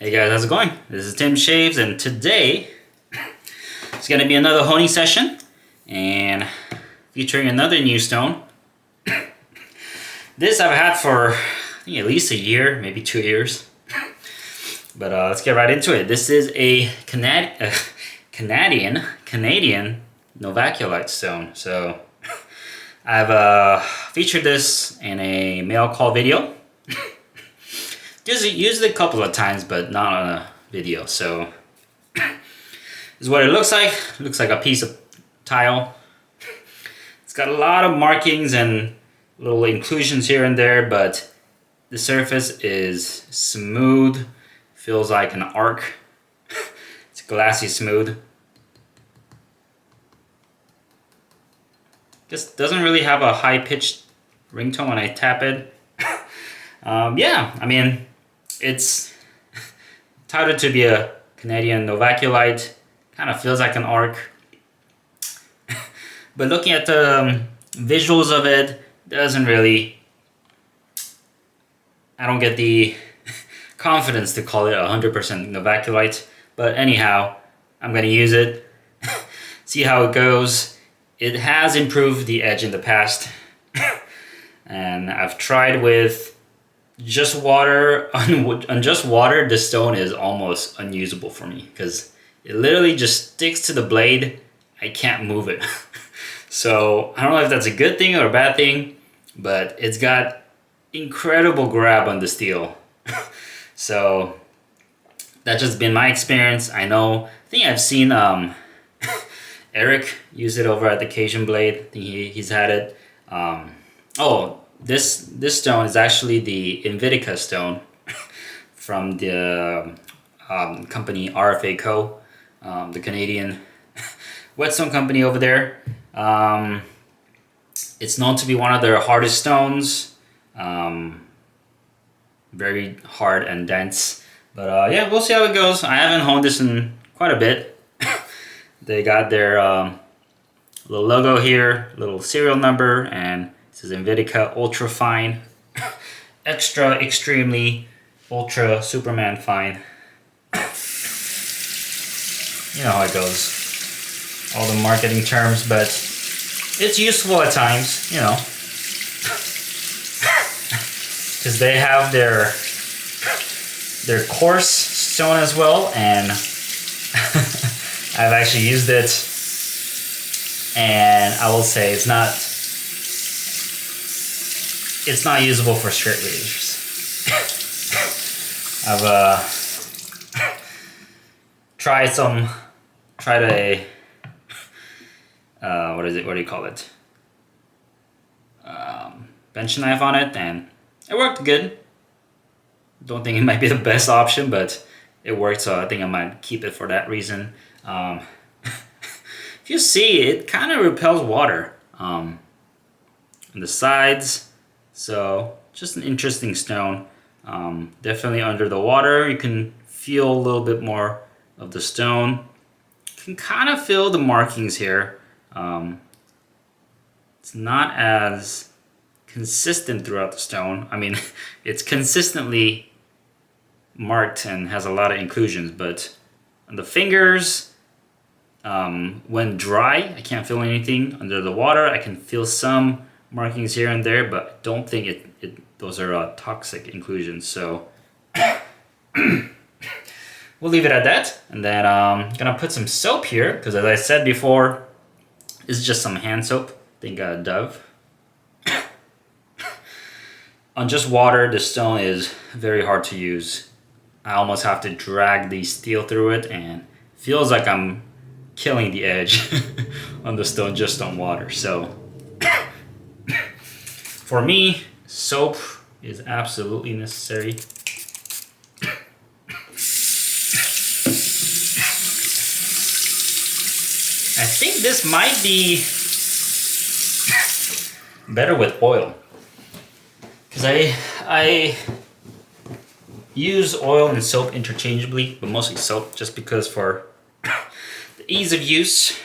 Hey guys, how's it going? This is Tim Shaves, and today it's gonna be another honing session and featuring another new stone. This I've had for I think at least a year, maybe 2 years. But let's get right into it. This is a Canadian Novaculite stone. So I've featured this in a mail call video. Just used it a couple of times, but not on a video. So this is what it looks like. It looks like a piece of tile. It's got a lot of markings and little inclusions here and there, but the surface is smooth. Feels like an arc. It's glassy smooth. Just doesn't really have a high-pitched ringtone when I tap it. Yeah, I mean, it's touted to be a Canadian Novaculite. Kind of feels like an arc. But looking at the visuals of it, doesn't really... I don't get the confidence to call it 100% Novaculite. But anyhow, I'm going to use it. See how it goes. It has improved the edge in the past. And I've tried with just water. On just water, the stone is almost unusable for me because it literally just sticks to the blade. I can't move it. So I don't know if that's a good thing or a bad thing, but it's got incredible grab on the steel. So that's just been my experience. I think I've seen Eric use it over at the Cajun Blade. I think he's had it. This stone is actually the Invitica stone from the company RFAco, the Canadian whetstone company over there. It's known to be one of their hardest stones, very hard and dense. But yeah, we'll see how it goes. I haven't honed this in quite a bit. They got their little logo here, little serial number, and it says Invitica Ultra Fine, Extra Extremely Ultra Superman Fine. You know how it goes. All the marketing terms, but it's useful at times, you know. Because they have their coarse stone as well, and I've actually used it, and I will say it's not usable for straight razors. I've tried a what do you call it? Bench knife on it, and it worked good. Don't think it might be the best option, but it worked, so I think I might keep it for that reason. If you see, it kind of repels water on the sides, so just an interesting stone. Definitely under the water, you can feel a little bit more of the stone. You can kind of feel the markings here. It's not as consistent throughout the stone. I mean, it's consistently marked and has a lot of inclusions, but on the fingers, when dry, I can't feel anything. Under the water, I can feel some markings here and there, but I don't think those are toxic inclusions. So we'll leave it at that. And then I'm gonna put some soap here, because as I said before, this is just some hand soap. I think Dove. On just water, the stone is very hard to use. I almost have to drag the steel through it, and feels like I'm killing the edge on the stone just on water. So for me, soap is absolutely necessary. I think this might be better with oil, because I use oil and soap interchangeably, but mostly soap just because for the ease of use.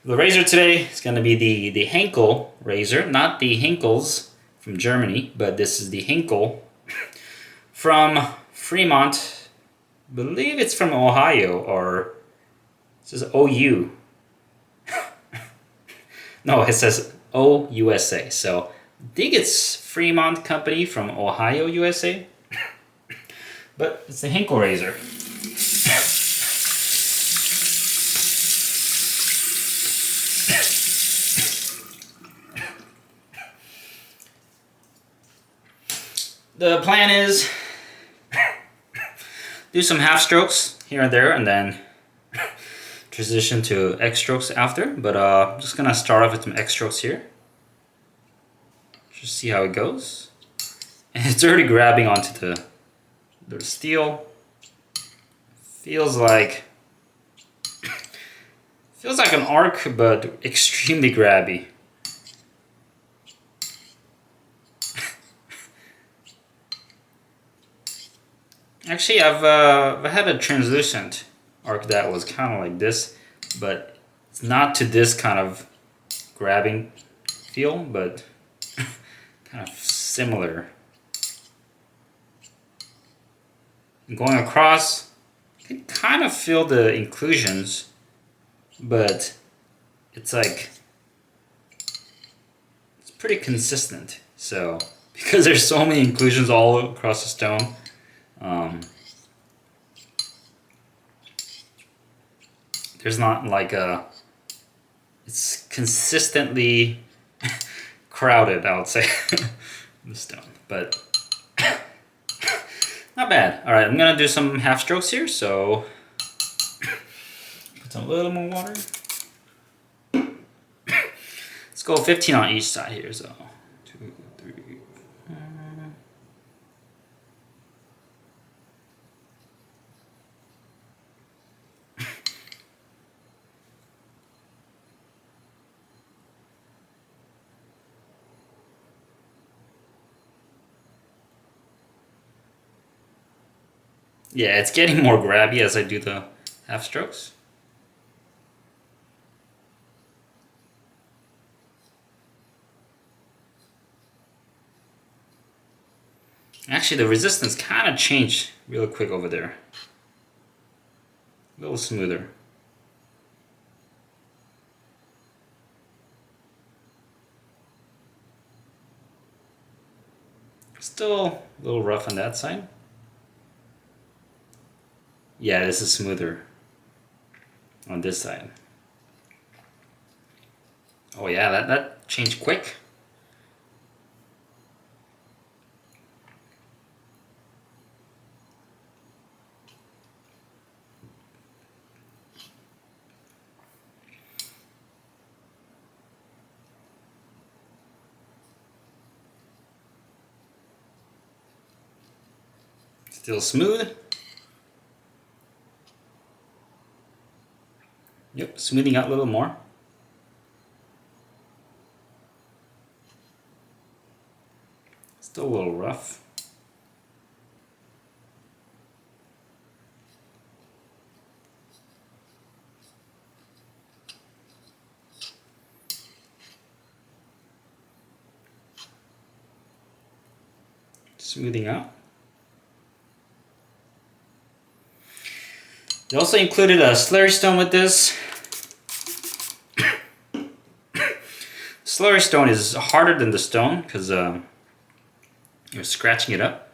The razor today is going to be the Henckel razor, not the Henckels from Germany, but this is the Henckel from Fremont, believe it's from Ohio, or it says OU. No, it says OUSA. So I think it's Fremont Company from Ohio, USA. But it's the Henckel razor. The plan is do some half strokes here and there, and then transition to X strokes after. But I'm just gonna start off with some X strokes here. Just see how it goes. And it's already grabbing onto the steel. Feels like an arc, but extremely grabby. Actually, I've had a translucent arc that was kind of like this, but it's not to this kind of grabbing feel, but kind of similar. Going across, you can kind of feel the inclusions, but it's like, it's pretty consistent. So, because there's so many inclusions all across the stone, there's not like it's consistently crowded, I would say, the stone, but not bad. All right, I'm gonna do some half strokes here, so put some little more water. Let's go 15 on each side here, so 2, 3, 4. Yeah, it's getting more grabby as I do the half strokes. Actually, the resistance kind of changed real quick over there. A little smoother. Still a little rough on that side. Yeah, this is smoother on this side. Oh yeah, that changed quick. Still smooth. Yep, smoothing out a little more. Still a little rough. Smoothing out. They also included a slurry stone with this. Slurry stone is harder than the stone because you're scratching it up.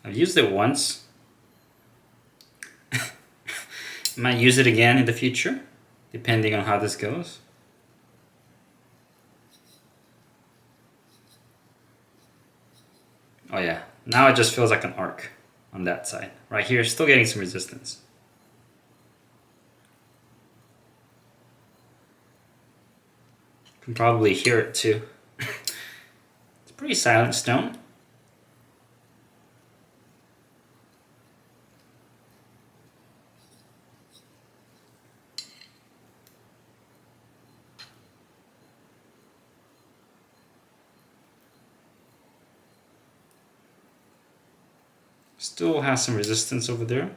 I've used it once. Might use it again in the future, depending on how this goes. Oh yeah, now it just feels like an arc on that side. Right here, still getting some resistance. You can probably hear it too. It's a pretty silent stone. Still has some resistance over there.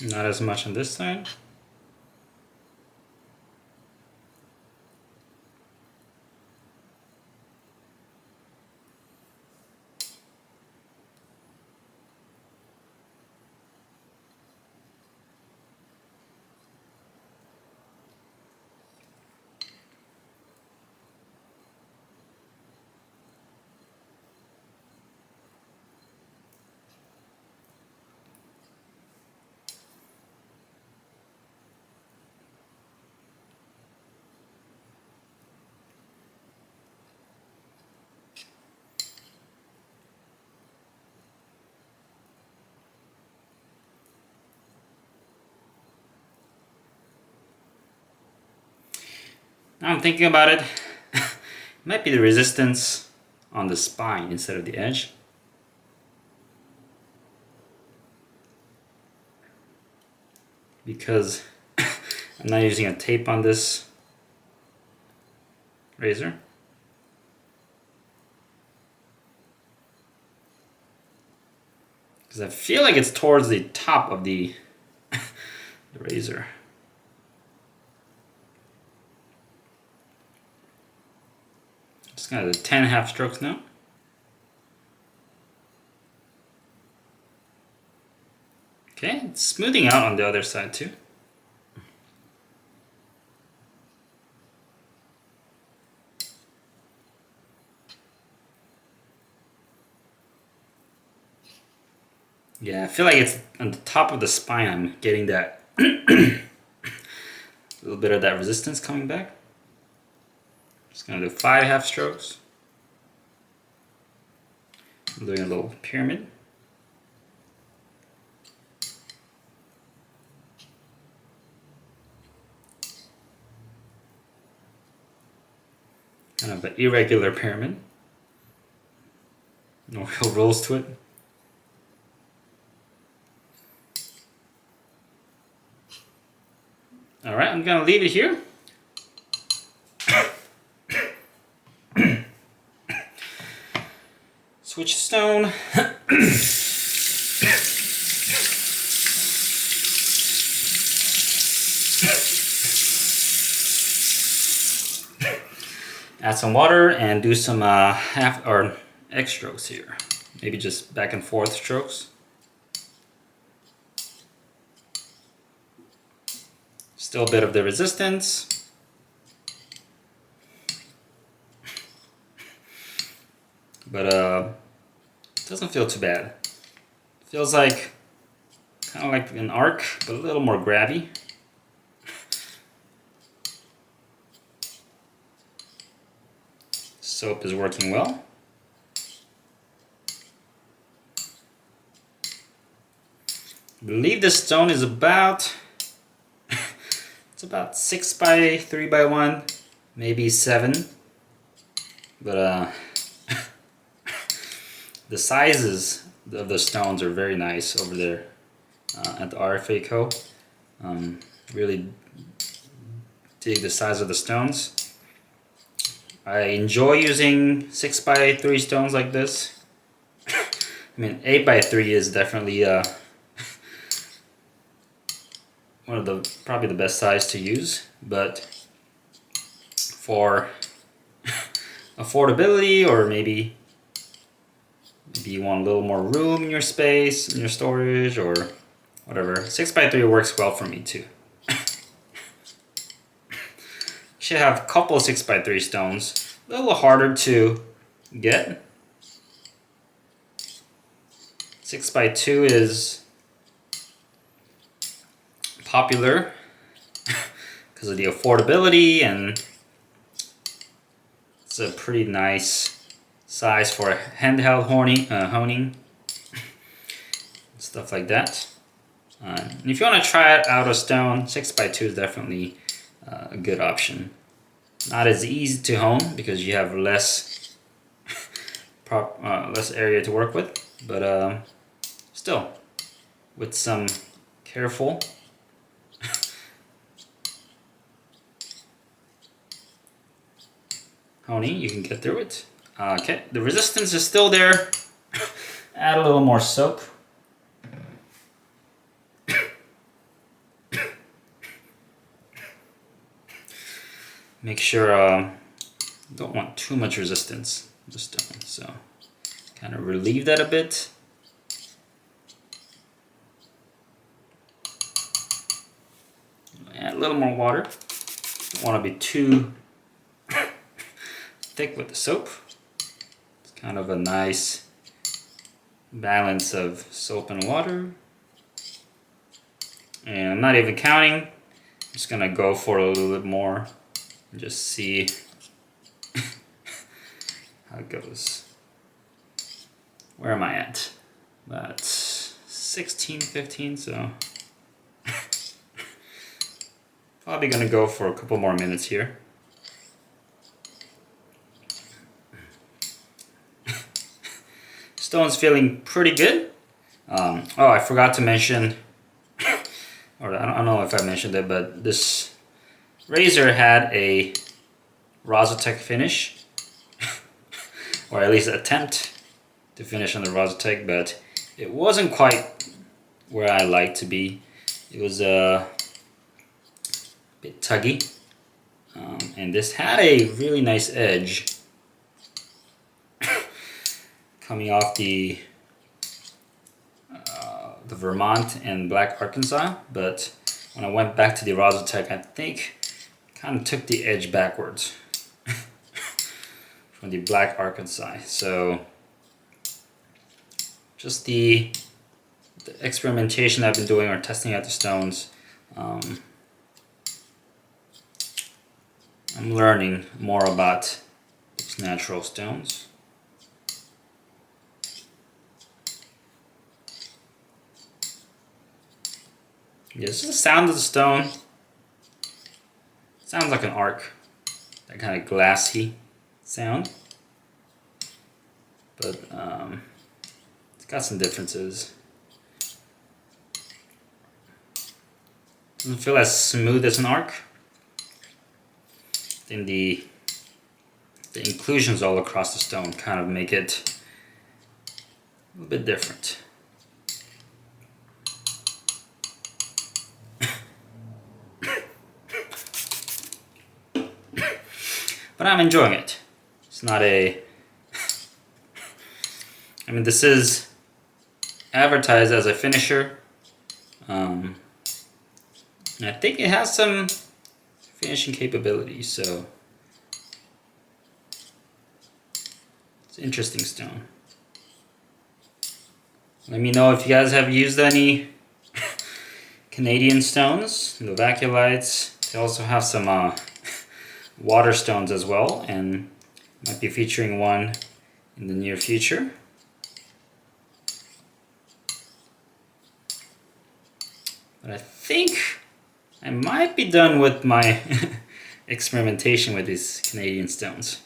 Not as much on this side. Now I'm thinking about it. It might be the resistance on the spine instead of the edge. Because I'm not using a tape on this razor. Because I feel like it's towards the top of the razor. Just kind of 10 half strokes now. Okay, it's smoothing out on the other side too. Yeah, I feel like it's on the top of the spine. I'm getting that a little bit of that resistance coming back. Just gonna do 5 half strokes. I'm doing a little pyramid. Kind of an irregular pyramid. No real rules to it. Alright, I'm gonna leave it here. Switch stone. Add some water and do some half or X strokes here. Maybe just back and forth strokes. Still a bit of the resistance. But it doesn't feel too bad. Feels like kind of like an arc, but a little more grabby. Soap is working well. I believe this stone is about it's about 6 by 3 by 1, maybe 7. But the sizes of the stones are very nice over there at the RFAco. Really dig the size of the stones. I enjoy using 6 by 3 stones like this. I mean, 8 by 3 is definitely one of the probably the best size to use, but for affordability, or maybe you want a little more room in your space, in your storage, or whatever, 6 by 3 works well for me too. Should have a couple of 6 by 3 stones, a little harder to get. 6 by 2 is popular because of the affordability, and it's a pretty nice size for handheld honing, stuff like that. And if you want to try it out of stone, 6 by 2 is definitely a good option. Not as easy to hone because you have less less area to work with, but still, with some careful honing, you can get through it. Okay, the resistance is still there. Add a little more soap. make sure don't want too much resistance in the stone, so kind of relieve that a bit. Add a little more water. Don't want to be too thick with the soap. It's kind of a nice balance of soap and water. And I'm not even counting. I'm just gonna go for a little bit more and just see how it goes. Where am I at? About 16, 15, so probably gonna go for a couple more minutes here. Stone's feeling pretty good. Oh, I forgot to mention, or I don't know if I mentioned it, but this razor had a RFAco finish, or at least attempt to finish on the RFAco, but it wasn't quite where I like to be. It was a bit tuggy, and this had a really nice edge coming off the Vermont and Black Arkansas, but when I went back to the RFAco, I think kind of took the edge backwards from the Black Arkansas. So just the experimentation I've been doing or testing out the stones, I'm learning more about these natural stones. Yeah, this is the sound of the stone. Sounds like an arc, that kind of glassy sound, but it's got some differences. Doesn't feel as smooth as an arc. Then the inclusions all across the stone kind of make it a little bit different. But I'm enjoying it. It's not a... I mean, this is advertised as a finisher. And I think it has some finishing capabilities, so it's an interesting stone. Let me know if you guys have used any Canadian stones, Novaculites. They also have some water stones as well, and might be featuring one in the near future. But I think I might be done with my experimentation with these Canadian stones.